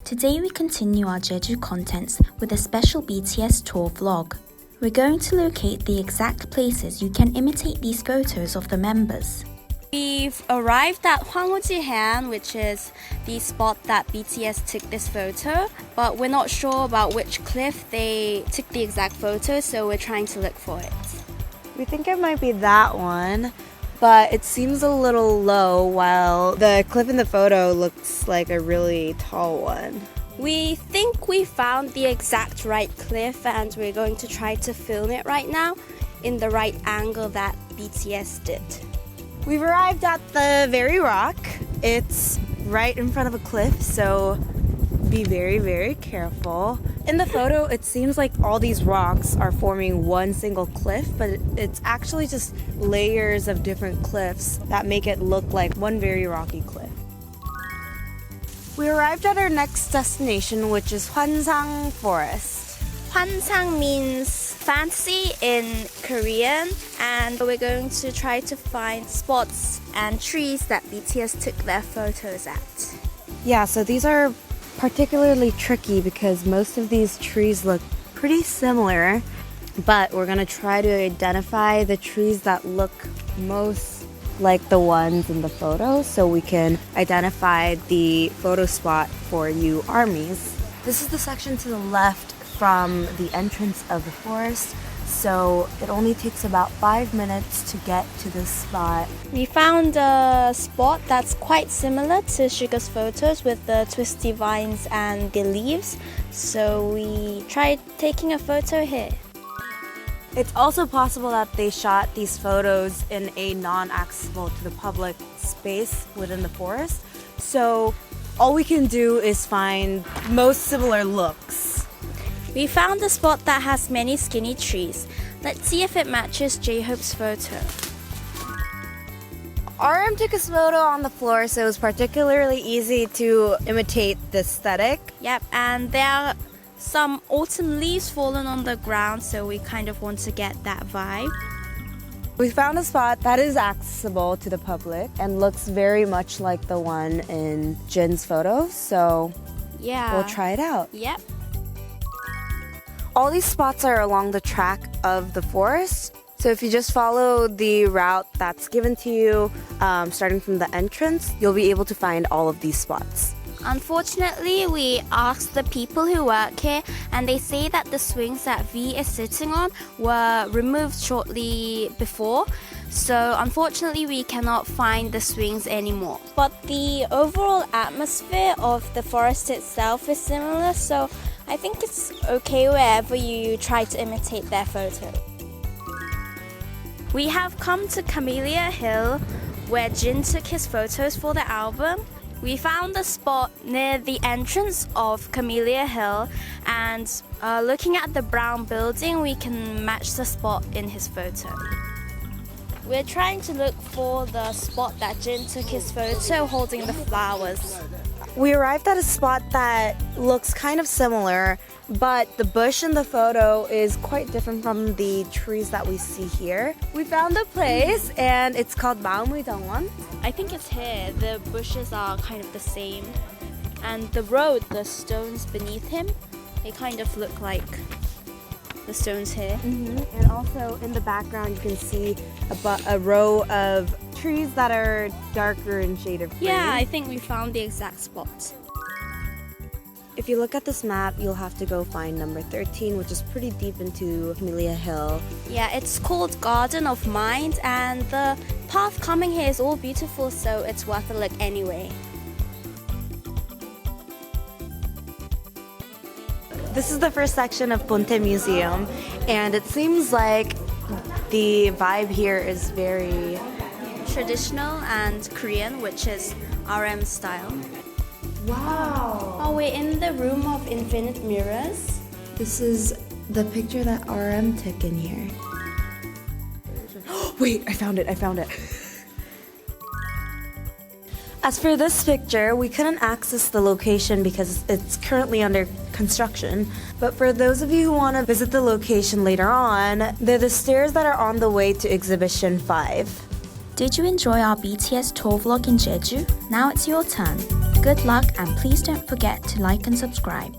Today we continue our Jeju contents with a special BTS tour vlog. We're going to locate the exact places you can imitate these photos of the members. We've arrived at Han, which is the spot that BTS took this photo, but we're not sure about which cliff they took the exact photo, so we're trying to look for it. We think it might be that one, but it seems a little low while the cliff in the photo looks like a really tall one. We think we found the exact right cliff and we're going to try to film it right now in the right angle that BTS did. We've arrived at the very rock. It's right in front of a cliff, so be very, very careful. In the photo, it seems like all these rocks are forming one single cliff, but it's actually just layers of different cliffs that make it look like one very rocky cliff. We arrived at our next destination, which is Hwansang Forest. Hwansang means fancy in Korean, and we're going to try to find spots and trees that BTS took their photos at. Yeah, so these are particularly tricky because most of these trees look pretty similar, but we're gonna try to identify the trees that look most like the ones in the photo so we can identify the photo spot for you armies. This is the section to the left from the entrance of the forest, so it only takes about 5 minutes to get to this spot. We found a spot that's quite similar to Sugar's photos with the twisty vines and the leaves, so we tried taking a photo here. It's also possible that they shot these photos in a non-accessible to the public space within the forest, so all we can do is find most similar looks. We found a spot that has many skinny trees. Let's see if it matches J-Hope's photo. RM took his photo on the floor, so it was particularly easy to imitate the aesthetic. Yep, and there are some autumn leaves fallen on the ground, so we kind of want to get that vibe. We found a spot that is accessible to the public and looks very much like the one in Jin's photo, so yeah, we'll try it out. Yep. All these spots are along the track of the forest, so if you just follow the route that's given to you, starting from the entrance, you'll be able to find all of these spots. Unfortunately, we asked the people who work here, and they say that the swings that V is sitting on were removed shortly before, so unfortunately we cannot find the swings anymore. But the overall atmosphere of the forest itself is similar, so I think it's okay wherever you try to imitate their photo. We have come to Camellia Hill, where Jin took his photos for the album. We found a spot near the entrance of Camellia Hill, and looking at the brown building, we can match the spot in his photo. We're trying to look for the spot that Jin took his photo holding the flowers. We arrived at a spot that looks kind of similar, but the bush in the photo is quite different from the trees that we see here. We found a place and it's called VOOMVOOM. I think it's here. The bushes are kind of the same. And the road, the stones beneath him, they kind of look like the stones here. And also in the background you can see a row of trees that are darker in shade of green. Yeah, I think we found the exact spot. If you look at this map, you'll have to go find number 13, which is pretty deep into Camellia Hill. Yeah, it's called Garden of Mind, and the path coming here is all beautiful, so it's worth a look anyway. This is the first section of Ponta Museum, and it seems like the vibe here is very traditional and Korean, which is RM style. Wow! Oh, we're in the room of infinite mirrors. This is the picture that RM took in here. Wait, I found it. As for this picture, we couldn't access the location because it's currently under construction. But for those of you who want to visit the location later on, they're the stairs that are on the way to Exhibition 5. Did you enjoy our BTS tour vlog in Jeju? Now it's your turn. Good luck, and please don't forget to like and subscribe.